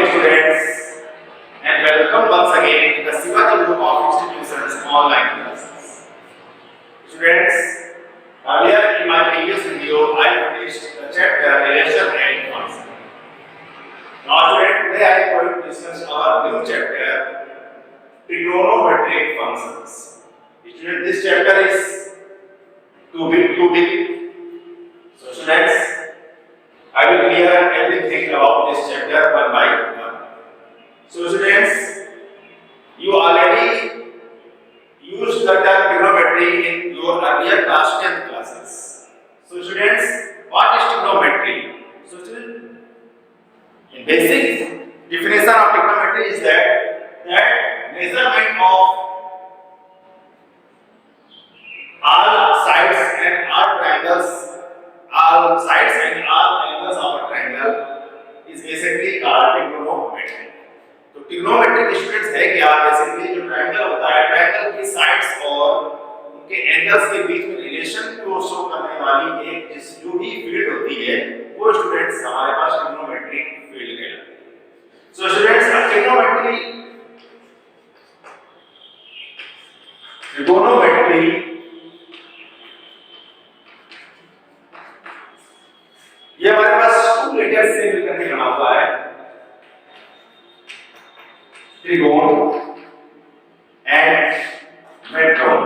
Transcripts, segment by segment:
morning, students, and welcome once again to the Shivaji Group of Institutions online classes. Students, earlier in my previous video, I finished the chapter relation and function. Now, students, today I am going to discuss our new chapter, trigonometric functions. Students, this chapter is too big. So, students, I will clear everything about this chapter one by one. So students, you already used the term trigonometry in your earlier class 10th classes. So students, what is trigonometry? So students, in basic definition of trigonometry is that measurement of all sides and all triangles, all sides and all angles of a triangle is basically called trigonometry. तो trigonometric students है क्या? Basically जो triangle होता है, triangle की sides और उनके angles के बीच में रिलेशन को शो करने वाली एक जो भी फील्ड होती है वो स्टूडेंट्स हमारे पास ट्रिग्नोमेट्रिक फील्ड कहलाती है. सो स्टूडेंट्स, ट्रिगोनोमेट्री ये हमारे पास 2 लेटर्स से मिलकर के बना हुआ है, trigon and metron.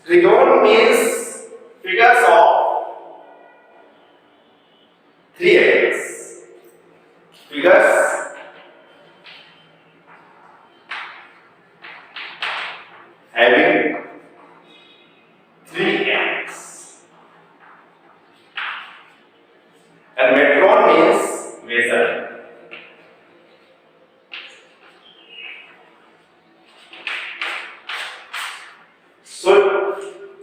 Trigon means figures of 3 angles. Figures having 3 angles. And metron means measure. So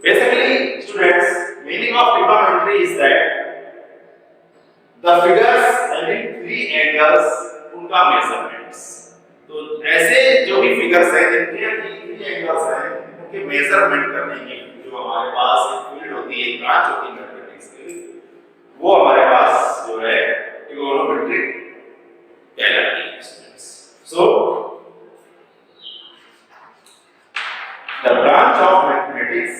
basically students, meaning of trigonometry is that the figures having 3 angles उनका measurements. तो ऐसे जो भी फिगर्स हैं जिनके 3 एंगल्स हैं उनके मेजरमेंट करने की जो हमारे पास एक फील्ड होती है, ब्रांच होती है मैथमेटिक्स की, वो हमारे पास जो है trigonometric कहलाती है students. So the branch of mathematics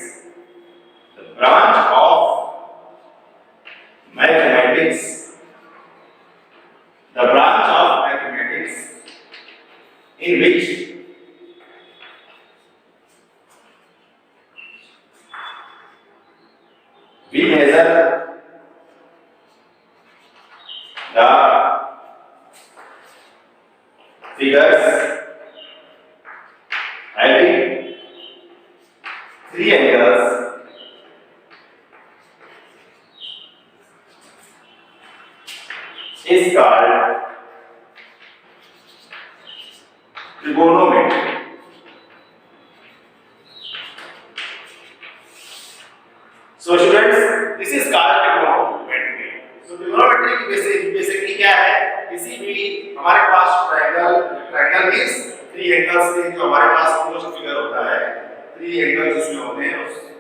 in which we measure the figures having 3 angles is called trigonometry. So students, this is called trigonometry. So trigonometry की basically क्या है? किसी भी हमारे पास triangle means 3 angles से जो हमारे पास closed figure होता है, 3 angles जिसमें होते हैं,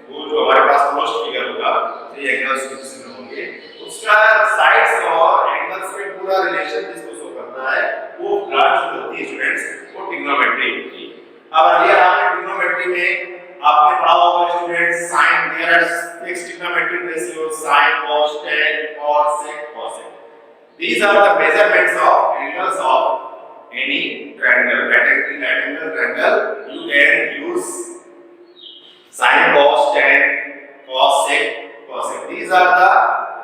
वो जो हमारे पास closed figure होगा, 3 angles जिसमें होंगे, उसका sides और angles में पूरा relation जिसको शो करता है, वो branch होती है स्टूडेंट्स, वो trigonometry होती है. अब अगर आपने trigonometry में आपने पढ़ा होगा students sin, there are fixed trigonometric ratios sin, cos, tan, cos, sec, cosec. These are the measurements of angles of any triangle. Rectangle triangle, you can use sin, cos, tan, cos, sec, cosec. These are the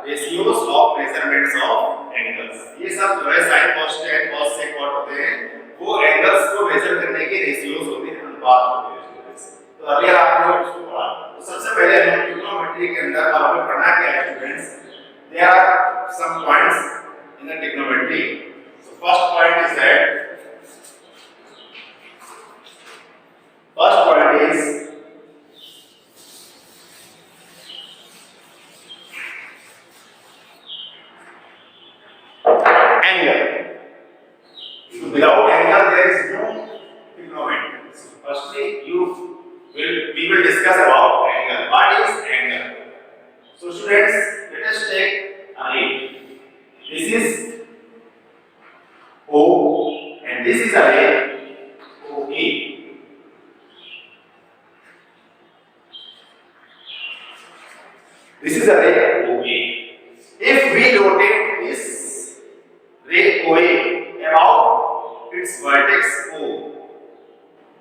ratios of measurements of angles. ये सब जो है sin, cos, tan, cos, sec what होते हैं, वो angles को measure करने के ratios होते हैं, अनुपात होते हैं. तो अभी आपने उसको पढ़ा. तो सबसे पहले हम ट्रिग्नोमेट्री के अंदर आपको पढ़ना क्या है students? There are some points in the trigonometry. So first point is angle. So without angle there is no trigonometry. So firstly we will discuss about angle. What is angle? So students, let us take a ray. O, and this is a ray OA. This is a ray OA. If we rotate this ray OA about its vertex O,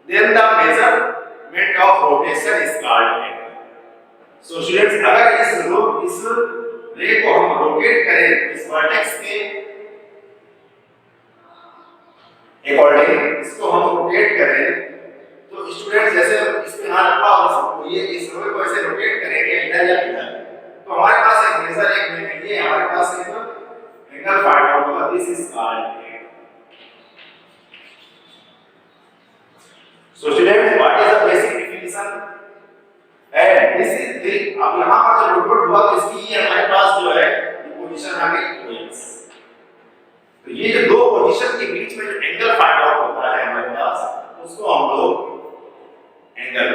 then the measurement of rotation is called angle. So students, अगर इस रे को हम rotate करें इस vertex के according, इसको हम रोटेट करें तो स्टूडेंट्स जैसे इसमें हाथ रखा और ये इस रे को ऐसे रोटेट करेंगे इधर या इधर, तो हमारे पास एक मेजर एक मिलेंगे, हमारे पास एक एंगल फाइंड आउट होगा. This is called angle. So students, what is the basic definition? And this is the, अब यहाँ पर जब रोटेट हुआ तो इसकी ये हमारे पास जो है ये पोजीशन आ गई OX. तो ये जो दो पोजीशन के बीच में जो एंगल फाइंड आउट होता है हमारे पास, उसको हम लोग एंगल,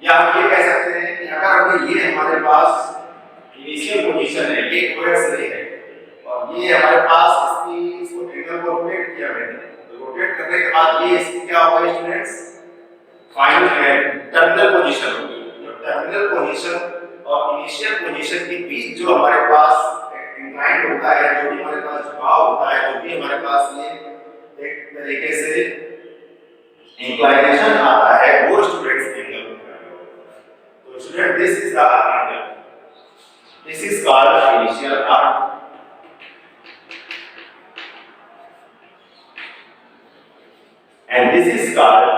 या हम ये कह सकते हैं कि अगर ये हमारे पास इनिशियल पोजीशन है, ये OX रे है और ये हमारे पास इसको एंगल को रोटेट किया मैंने, तो रोटेट करने के बाद ये इसकी क्या होगा स्टूडेंट्स, फाइनल टर्मिनल पोजीशन होगी. जो टर्मिनल पोजीशन और इनिशियल पोजीशन के बीच जो हमारे पास इंक्लाइंड होता है, जो भी हमारे पास झुकाव होता है, जो भी हमारे पास ये एक तरीके से इंक्लाइनेशन आता है, वो स्टूडेंट्स एंगल होता है. तो student, this is the angle. This is called initial arc. And this is called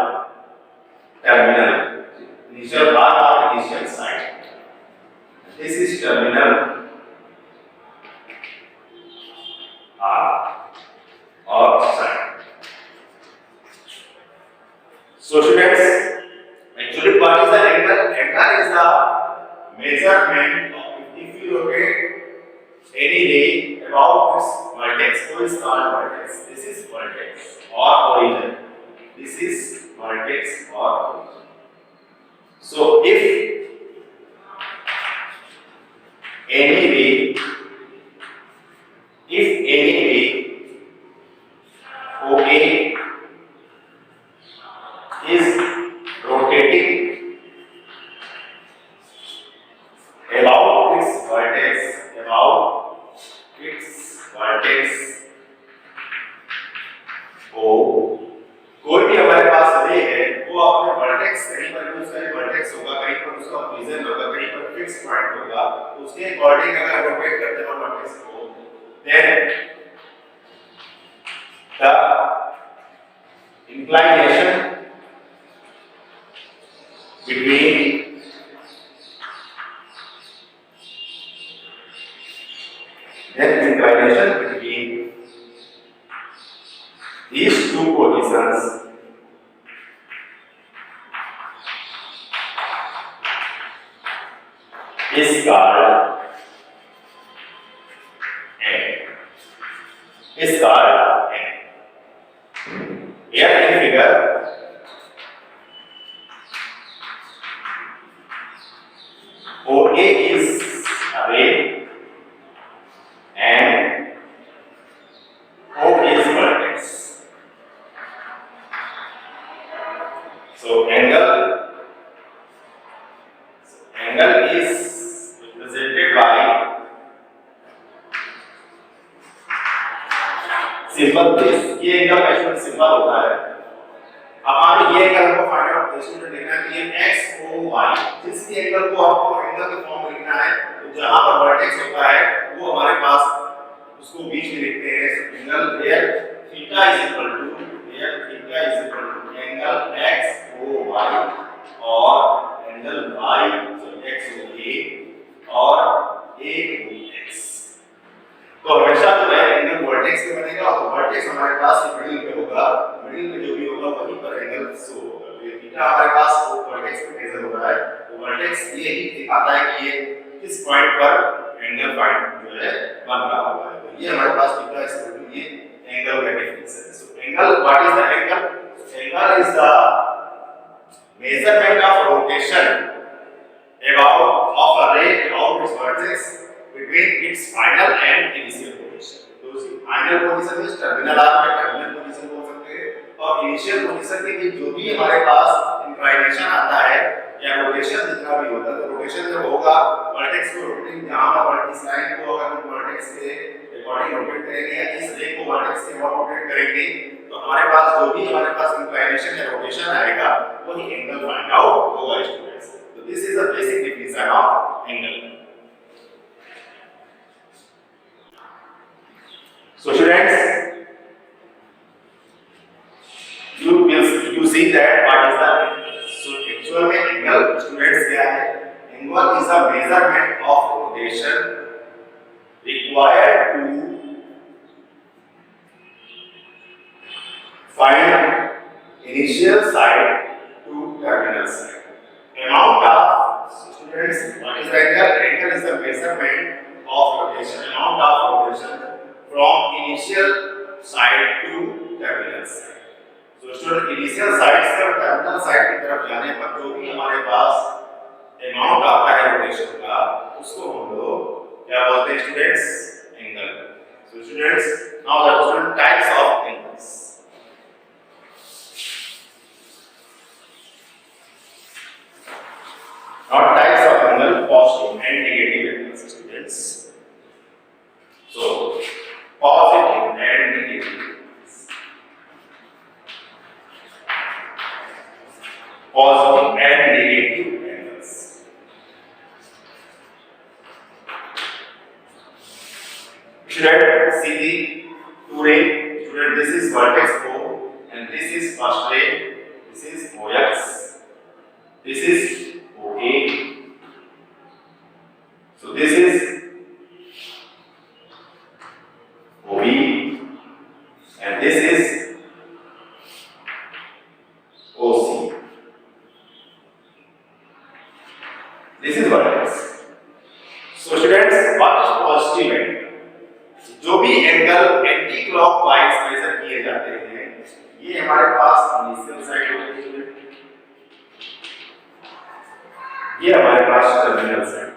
terminal. Initial arc or initial side. This is terminal arc or side. So students, actually what is the angle? Angle is the measurement of, if you rotate any ray about its vertex, so it's called vertex. This is vertex or origin. This is vertex or origin. So if any ray OA is rotating about its vertex O, कोई भी हमारे पास रे है वो अपने vertex कहीं पर use करें, वर्टेक्स होगा कहीं पर, उसका ओरिजिन होगा कहीं पर, फिक्स पॉइंट होगा, तो उसके अकॉर्डिंग अगर रोटेट करते हैं वर्टेक्स को, then the inclination between these two positions is called angle. Here in figure OA is a ray and O is vertex. So angle is represented by symbol this. ये angle का symbol होता है. अब मान लो ये angle को find out student लिखना है कि ये x o y, जिस भी एंगल को आपको एंगल के फॉर्म में लिखना है, तो जहां पर वर्टेक्स होता है वो हमारे पास उसको बीच में लिखते हैं. Angle where theta is equal to angle x o y और angle y x o a और a o x. तो हमेशा जो है एंगल वर्टेक्स पे बनेगा और वर्टेक्स हमारे पास मिडिल पे होगा, मिडिल में जो भी होगा वहीं पर एंगल शो होगा. तो ये थीटा हमारे पास वो वर्टेक्स पे मेजर हो रहा है, तो वर्टेक्स ये ही दिखाता है कि ये किस पॉइंट पर एंगल फाइंड जो है बन रहा होगा. तो ये हमारे पास थीटा इज इक्वल टू ये एंगल का डेफिनेशन है. So angle, what is the angle? Angle is the measurement of rotation of a ray about its vertex between its final and initial position. तो उसकी final position is terminal arc में और initial position के बीच जो भी हमारे पास inclination आता है या रोटेशन जितना भी होता है, तो रोटेशन जब होगा वर्टेक्स को रोटेटिंग, जहां पर इस लाइन को अगर हम वर्टेक्स के अकॉर्डिंग रोटेट करेंगे या इस रे को वर्टेक्स के अकॉर्डिंग रोटेट करेंगे, तो हमारे पास जो भी हमारे पास इंक्लाइनेशन या रोटेशन आएगा वही एंगल फाइंड आउट होगा स्टूडेंट्स। तो this is the basic definition of angle. So students, you see that what is the angle? So actual में angle students क्या है? Angle is a measurement of rotation required to find initial side to terminal side. Amount of students, what is the angle? Angle is the measurement of rotation. Amount of rotation from initial side to terminal side. So student, initial side से terminal side की तरफ जाने पर जो भी हमारे पास amount आता है रोटेशन का, उसको हम लोग क्या बोलते हैं students? Angle. So students, now the different types of angles. Now types of angle, positive and negative angles, students. So positive and negative. Positive and negative angles. Student, see the two ray. Student, this is vertex O and this is first ray. This is OX. This is OA. So this is OB and this is OC. This is vertex. So students, what is positive angle? जो भी angle anti clockwise major किए जाते हैं, ये हमारे पास initial side होती है, ये हमारे पास टर्मिनल साइड।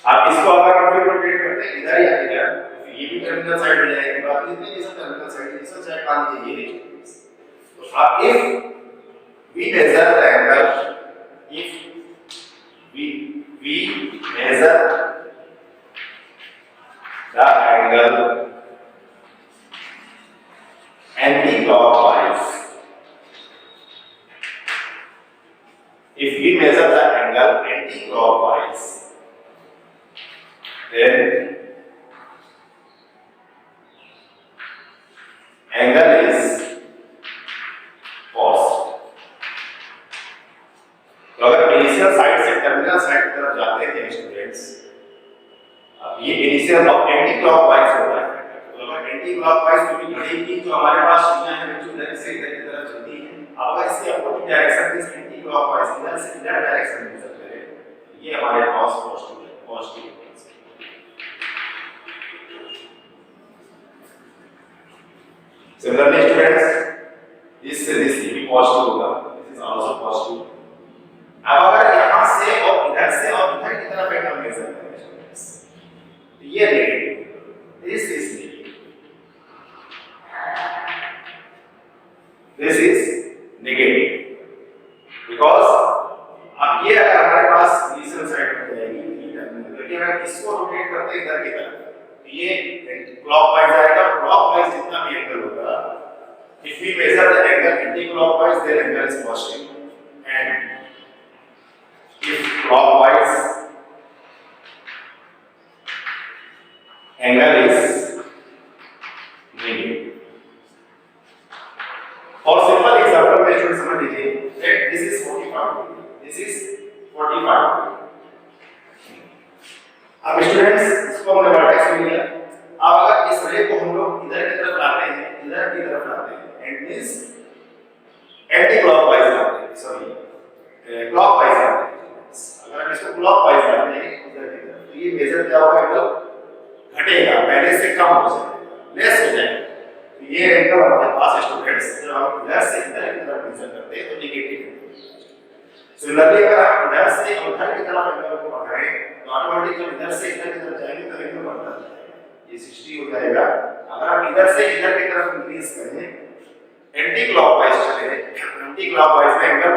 आप इसको अगर हम रोटेट करते हैं इधर या इधर, तो ये भी टर्मिनल साइड हो जाएगी, बाकी इतने ये सब टर्मिनल साइड, ये सब साइड मान लीजिए ये है। तो आप if we measure the angle, if we measure the angle anti-clockwise, if we measure the angle anti-clockwise, then angle is positive. तो अगर इनिशियल साइड से टर्मिनल साइड की तरफ जाते हैं स्टूडेंट्स, ये इनिशियल एंटी क्लॉकवाइज होता है। तो अगर एंटी क्लॉकवाइज क्योंकि घड़ी की जो हमारे पास सुइयां हैं जो इधर से इधर की तरफ चलती हैं, अब अगर इसके अपोजिट डायरेक्शन में एंटी क्लॉकवाइज इधर से इधर डायरेक्शन में चल रहे हैं, ये हमारे पास पॉजिटिव है, पॉजिटिव। Similarly students, this ये भी पॉजिटिव होगा, this is also positive। अब अगर यहां से और इधर की तरफ एंगल मेजर करें स्टूडेंट्स, तो ये negative, this is negative because अब ये अगर हमारे पास इनिशियल साइड हो जाएगी, लेकिन अगर इसको रोटेट करते हैं इधर की तरफ, तो ये क्लॉकवाइज आएगा। क्लॉकवाइज जितना भी एंगल होगा, if we measure the angle anti clockwise, then angle is positive, and if clockwise, angle is negative। और सिंपल एग्जांपल में स्टूडेंट समझ लीजिए that this is 45 degree, this is 45 degree। अब स्टूडेंट्स इसको हमने वर्टेक्स ले लिया। अब अगर इस रे को हम लोग इधर की तरफ लाते हैं, इधर की तरफ लाते हैं, एंड मींस एंटी क्लॉकवाइज लाते हैं, सॉरी क्लॉकवाइज लाते हैं। अगर हम इसको क्लॉकवाइज लाते हैं इधर की तरफ, तो ये मेजर क्या होगा, एंगल घटेगा, पहले से कम हो जाएगा, लेस हो जाएगा। तो ये एंगल हमारे पास स्टूडेंट्स जब हम इधर से इधर की तरफ मेजर करते हैं तो नेगेटिव है। सिमिलरली अगर आप इधर से उधर की तरफ एंगल को बढ़ाएं, तो ऑटोमेटिक जब इधर से इधर की तरफ जाएंगे तो एंगल बढ़ता जाएगा। ये 60 हो जाएगा। अगर हम इधर से इधर की तरफ इंक्रीज करें, एंटी क्लॉकवाइज चले, एंटी क्लॉकवाइज में एंगल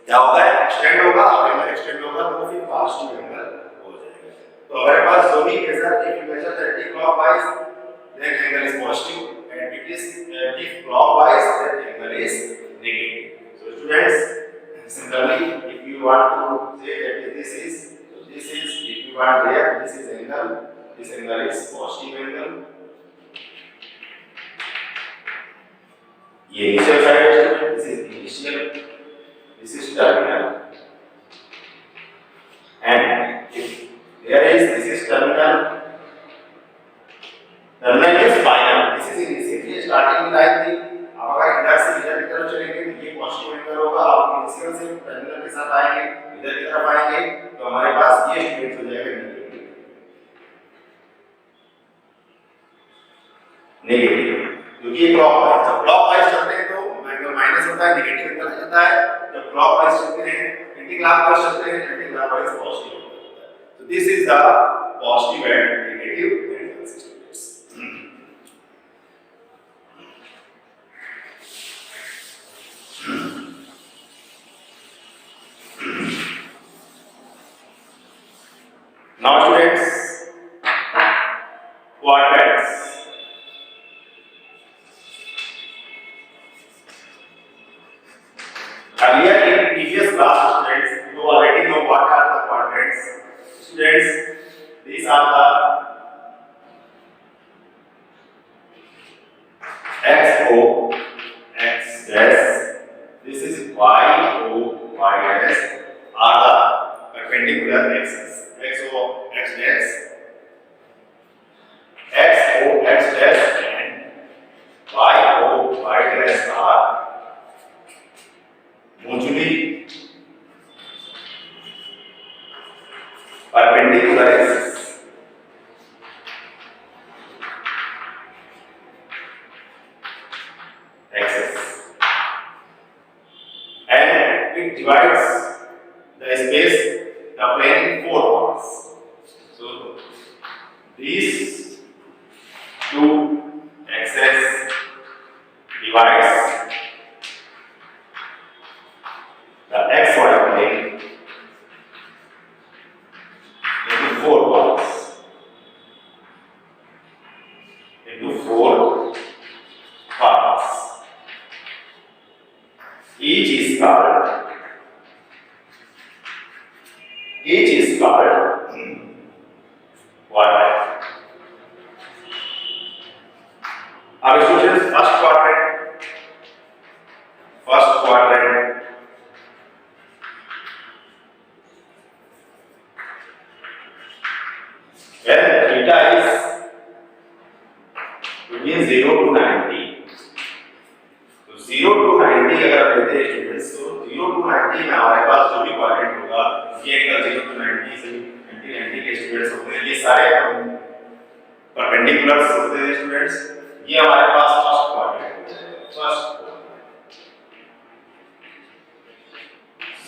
क्या होगा, एक्सटेंड होगा, और एंगल एक्सटेंड होगा तो फिर पॉजिटिव एंगल हो जाएगा। तो हमारे पास जो भी measure, if you measure anti clockwise then angle is positive and it is if clockwise then angle is negative. So students, similarly if you want to say that this is if you want there this is angle, this angle is positive angle, ये initial side है student, this is initial, this is terminal, and if there is this is terminal, terminal is final, this is initial starting line थी। अब अगर इधर से इधर की तरफ चलेंगे तो ये पॉजिटिव एंगल होगा, आप इनिशियल से टर्मिनल के साथ आएंगे, इधर की तरफ आएंगे तो हमारे पास ये स्टूडेंट हो जाएगा नेगेटिव, क्योंकि क्लॉकवाइज, जब क्लॉकवाइज चलते हैं तो एंगल माइनस होता है, नेगेटिव एंगल आ जाता है, जब क्लॉकवाइज चलते हैं, एंटी क्लॉकवाइज चलते हैं, एंटी क्लॉकवाइज पॉजिटिव होता है। तो this is the positive and negative angles students. Now students, quadrants. Earlier in previous class students, you already know what are the quadrants. Students, these are the XO, X dash, this is YO, Y dash are the perpendicular axes. XO, X dash, XO, X dash and YO, Y dash are mutually perpendicular axes. And it divides the space, the plane in 4 parts. So these two axes divides the xy plane into 4 parts. Each is called quadrant. Our students, first quadrant. When theta is between 0 to 90, तो 0 to 90 अगर लेते हैं students, तो 0 to 90 में हमारे पास जो भी क्वाड्रेंट होगा, ये एंगल 0 to 90 से 90 के स्टूडेंट्स होते हैं, ये सारे परपेंडिकुलर्स होते हैं स्टूडेंट्स। ये हमारे पास फर्स्ट क्वाड्रेंट हो जाएगा, फर्स्ट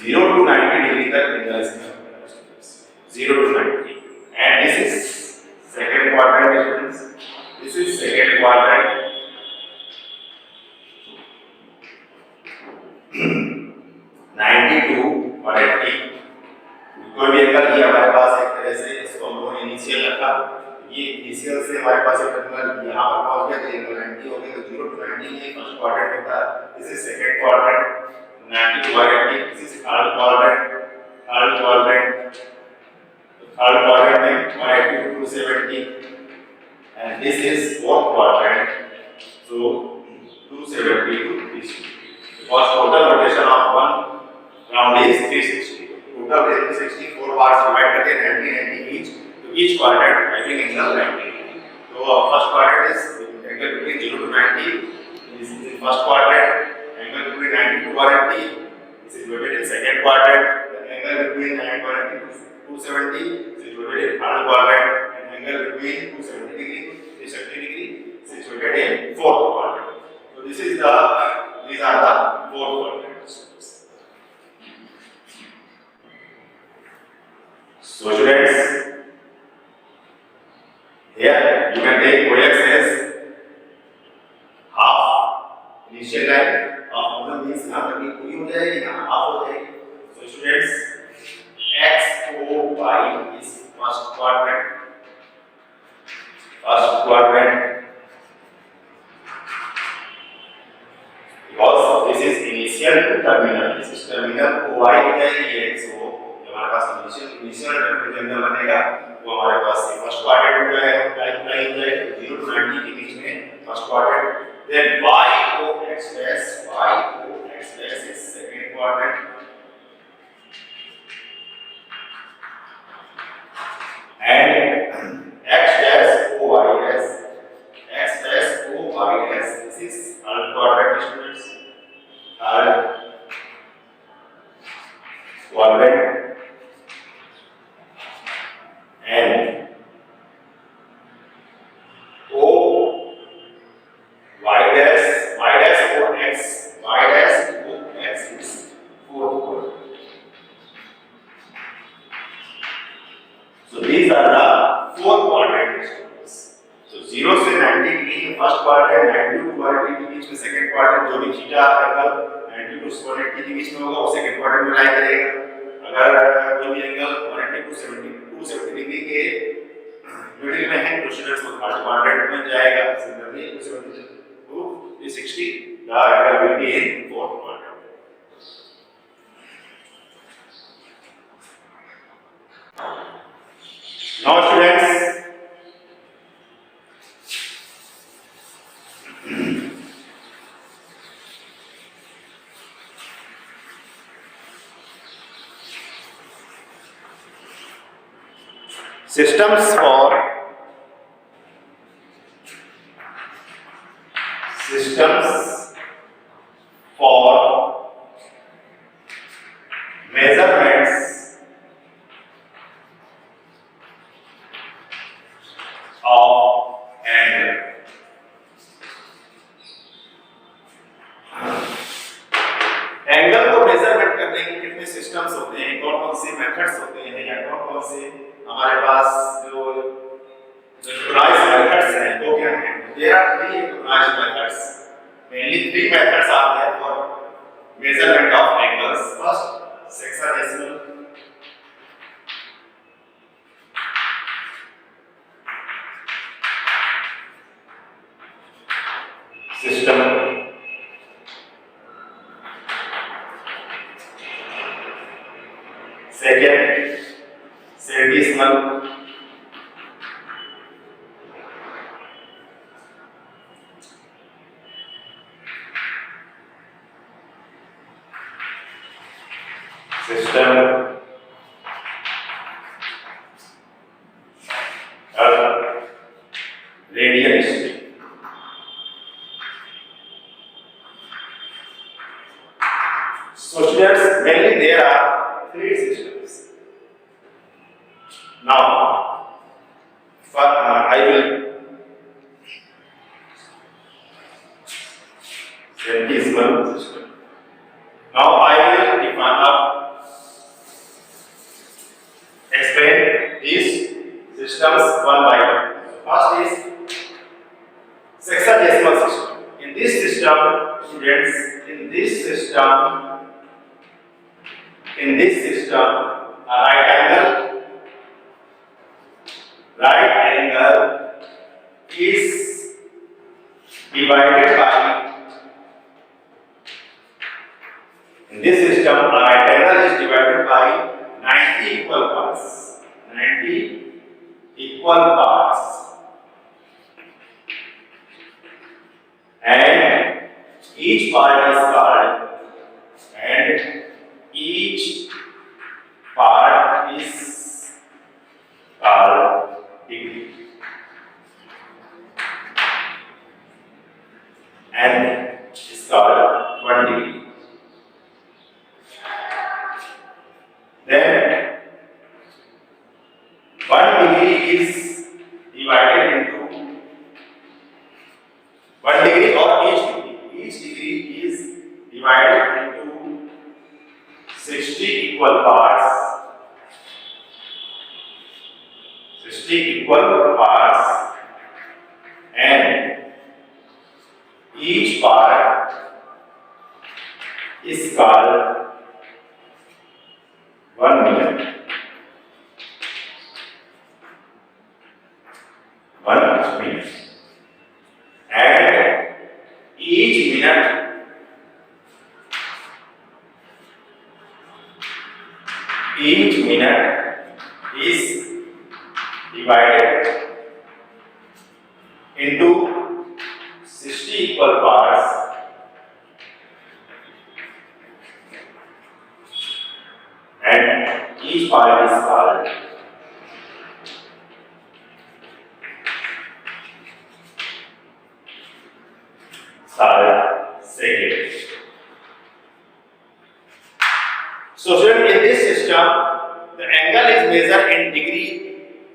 0 to 90 डिग्री तक एंगल इसका students, 0 to 90, and this is second quadrant students, this is second quadrant. 92 और 80 कोई भी एंगल, ये हमारे पास एक तरह से इसको हम लोगों ने इनिशियल रखा, ये इनिशियल से हमारे पास एक टर्मिनल यहाँ पर पहुँच गया तो एंगल 90 हो गया, तो 0 to 90 ये फर्स्ट क्वाड्रेंट होता है, दिस इज सेकंड क्वाड्रेंट, 90 और 80 दिस इज थर्ड क्वाड्रेंट में 180 to 270 and this is fourth quadrant, so 270 to 360 because total rotation of one round is 360, total 364 parts divided करके 90 each, तो each quadrant having angle 90. So first quadrant is angle between 0 to 90, this is the first quadrant, angle between 90 to 180, this is located in second quadrant, the angle between 90 to 270 this is located in third quadrant, and angle between 270 degree 360 degree this is located in fourth quadrant. So these are the four quadrants. So students, Here you can take OX as half initial line of मतलब means यहाँ तक पूरी हो जाएगी, यहाँ half हो जाएगी. So students, X O Y is first quadrant. Because this is initial to terminal. This is terminal OY हो जाएगी ये X O. हमारे पास initial terminal बनेगा. वो हमारे पास फर्स्ट क्वाड्रेंट हो जाएगा, टाइप लाइन हो जाएगा 0 to 90 के बीच में first quadrant. Then y o x dash is second quadrant. And x dash o y dash this is third quadrant students. Third quadrant. And O y dash o x is fourth quadrant. So these are the four quadrant students. So 0 से 90 के बीच में first quadrant, 90 to 180 के बीच में second quadrant, जो भी theta angle 90 to 180 के बीच में होगा वो सेकंड क्वाड्रेंट में लाई करेगा. अगर कोई भी एंगल 180 to 270 डिग्री के मिडिल में है तो स्टूडेंट्स को थर्ड क्वाड्रेंट में जाएगा. Similarly 270 to 360 the angle will be in fourth quadrant. Now students, systems for measurements of angle. Angle को मेजरमेंट करने के कितने सिस्टम्स होते हैं, कौन-कौन से मेथड्स होते हैं या कौन-कौन से हमारे पास जो recognized methods हैं वो क्या हैं? There are three recognized methods. Mainly three methods are there for measurement of angles. First, sexagesimal. System. Second, centesimal. System. Radianistic. So students, mainly there are three systems. Now, I will centesimal system. Now I will explain these systems one by one. First is sexagesimal system. In this system, students, in this system, a right angle is divided by, in this system, a right angle is divided by 90 equal parts. 90 equal parts. And each part is called degree. And is called 1 degree. Then 1 degree is divided into 1 degree or each degree. Each degree is divided into 60 equal parts. 60 equal parts. and each part is called 1 minute. 1 minute. And each minute is divided into 60 equal parts, and each part is called second. So student, in this system the angle is measured in degree,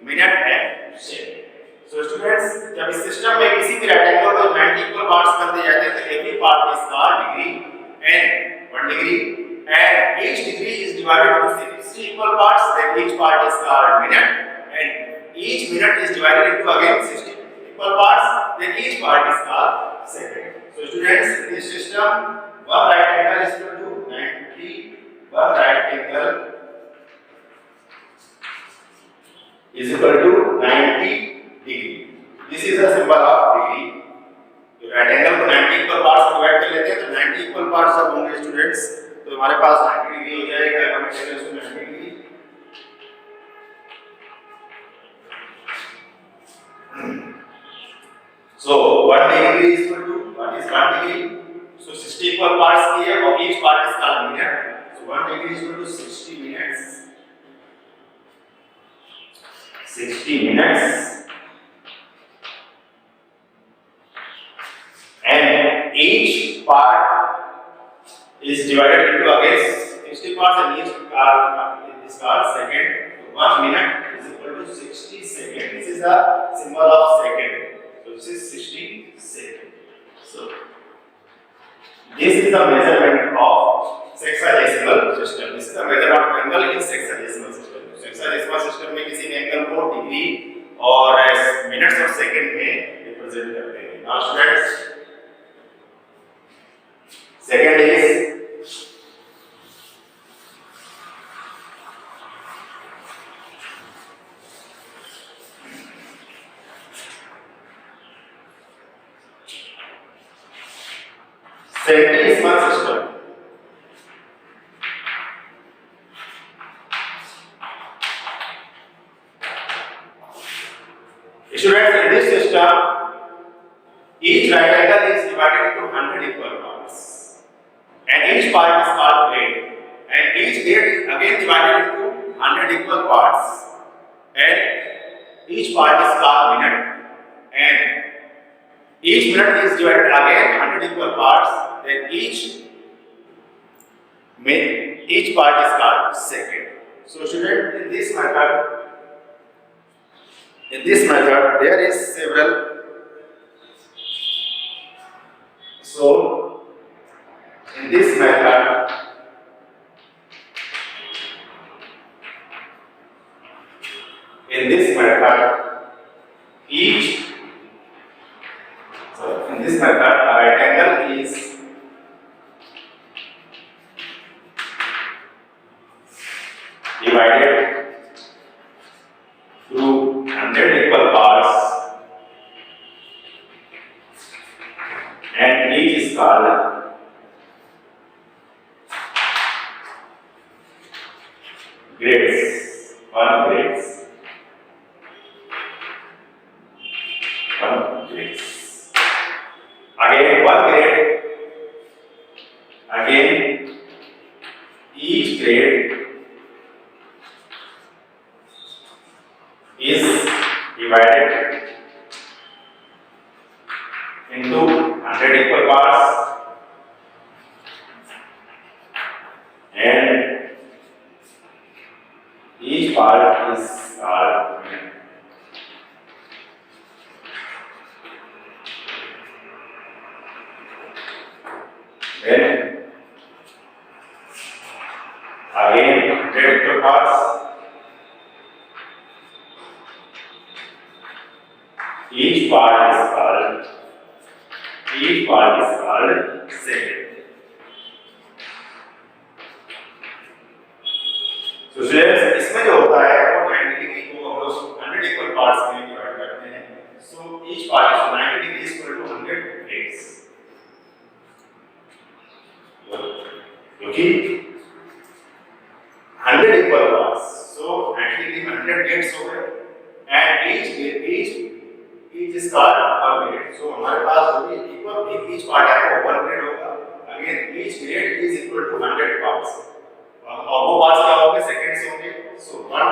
minute and second. So students, जब इस system में किसी भी rectangle को 90 equal parts कर दिए जाते हैं तो every part is called degree and 1 degree, and each degree is divided into 60 equal parts, then each part is called minute, and each minute is divided into again 60 equal parts, then each part is called second. So students, in this system one right angle is equal to 90, one right angle is equal to 90 degree. This is the symbol of degree. तो right angle को 90 equal parts में divide कर लेते हैं तो 90 equal parts जब होंगे students तो हमारे पास 90 डिग्री हो जाएगा, हम कहेंगे इसको 90 degree. So 1 degree is equal to what is 1 degree? So 60 equal parts किए और each part is called minute. So 1 degree is equal to 60 minutes. 60 minutes. And each part is divided into again 60 parts, and each part is called second. So 1 minute is equal to 60 seconds. This is the symbol of second. So this is 60 seconds. So this is the measurement of sexagesimal system. This is the measurement of angle in sexagesimal system. Sexagesimal system में किसी angle को degree और minutes और second में represent करते हैं. Now students, second is centesimal system. Students, in this system each right angle is divided into 100 equal parts, and each part is called grade, and each grade is again divided into 100 equal parts, and each part is called minute, and each minute is divided again 100 equal parts, then each part is called second. So student, in this method there is several. So in this method a right angle is divided through 100 equal parts, and each is called grades. One grades. Again one grade. Again each grade is divided into 100 equal parts, and each part is called minute. Then again 100 equal parts, each part is called second. तो students इसमें जो होता है वो 90 degree को हम लोग 100 equal parts में डिवाइड करते हैं. So each part is 90 degree is equal to 100 grades. क्योंकि 100 इक्वल पार्ट्स, सो 90 डिग्री में 100 ग्रेड्स हो गए and each is called 1 grade. So हमारे पास जो भी इक्वल ईच पार्ट है वो 1 ग्रेड होगा. Again each grade is equal to 100 parts. और वो पार्ट्स क्या होंगे? सेकंड्स होंगे. So 1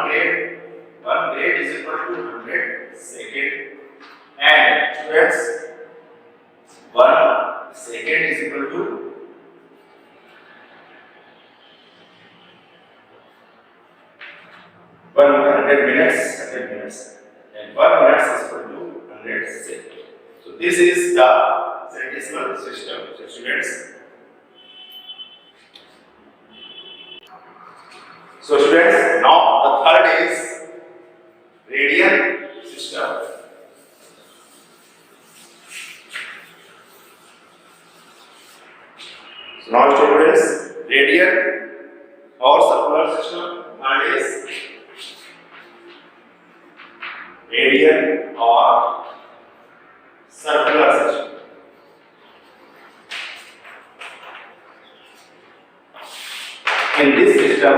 grade is equal to 100 second. And students 1 second is equal to 100 minutes and 1 minute is equal to 100 seconds. So this is the decimal system. So students, now the third is radian system. So now students, radian or circular system, third is radian or circular system. In this system,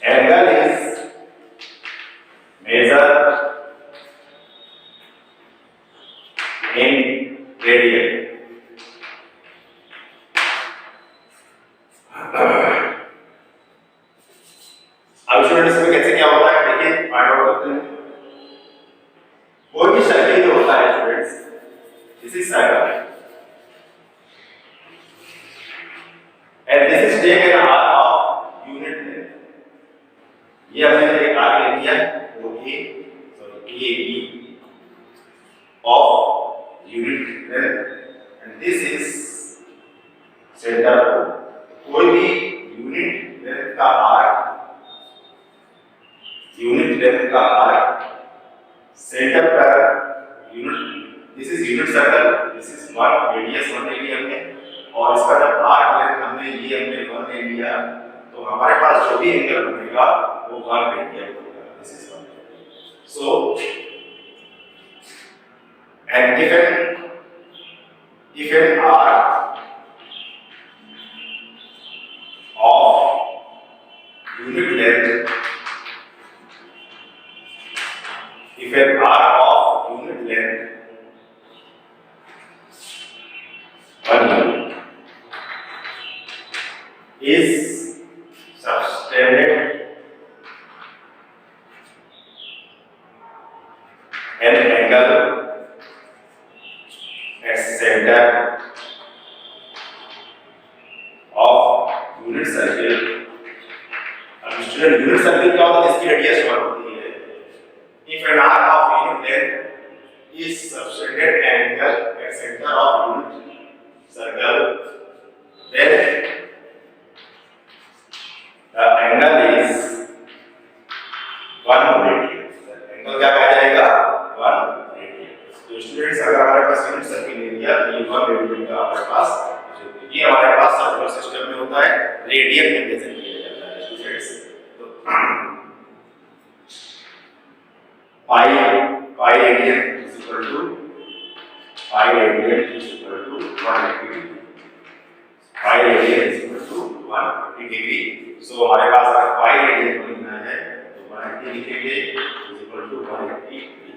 angle is measured in radian. अब students में कैसे क्या होता है देखिए, find out करते हैं. कोई भी सर्कल जो होता है students, this is circle and this is taken R of unit length. ये हमने एक आर ले लिया वो A B of unit length and this is centre. कोई भी यूनिट लेंथ का आर्क सेंटर पर this is unit circle, this is 1 radius 1 ले लिया हमने और इसका जब आर्क लेंथ हमने 1 ले लिया तो हमारे पास जो भी एंगल बनेगा वो 1 रेडियन होगा. This is 1. So and if an arc of unit length if an arc of unit length 1 unit is subtended an angle at center of unit circle. अब स्टूडेंट यूनिट सर्कल क्या होता है? इसकी radius 1 होती है. If an arc of unit length is subtended an angle at center of unit circle, then the angle is 1 radian. Angle क्या कहा जाएगा? 1 radian. तो स्टूडेंट्स अगर हमारे पास यूनिट सर्कल ले लिया तो ये 1 radian का हमारे पास ये हमारे पास सर्कुलर सिस्टम में होता है, रेडियन में मेजर किया जाता है स्टूडेंट्स. तो pi radian is equal to 180 degree. Pi radian is equal to 180 degree. So हमारे पास अगर पाई रेडियन को लिखना है तो 180 लिखेंगे is equal to 180 degree.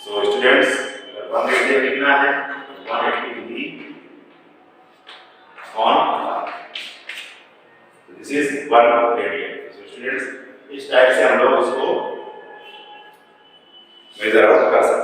So students अगर 180 लिखना है तो 180 degree on this is 1 radian. So students इस टाइप से हम लोग इसको मेजर आउट कर सकते हैं.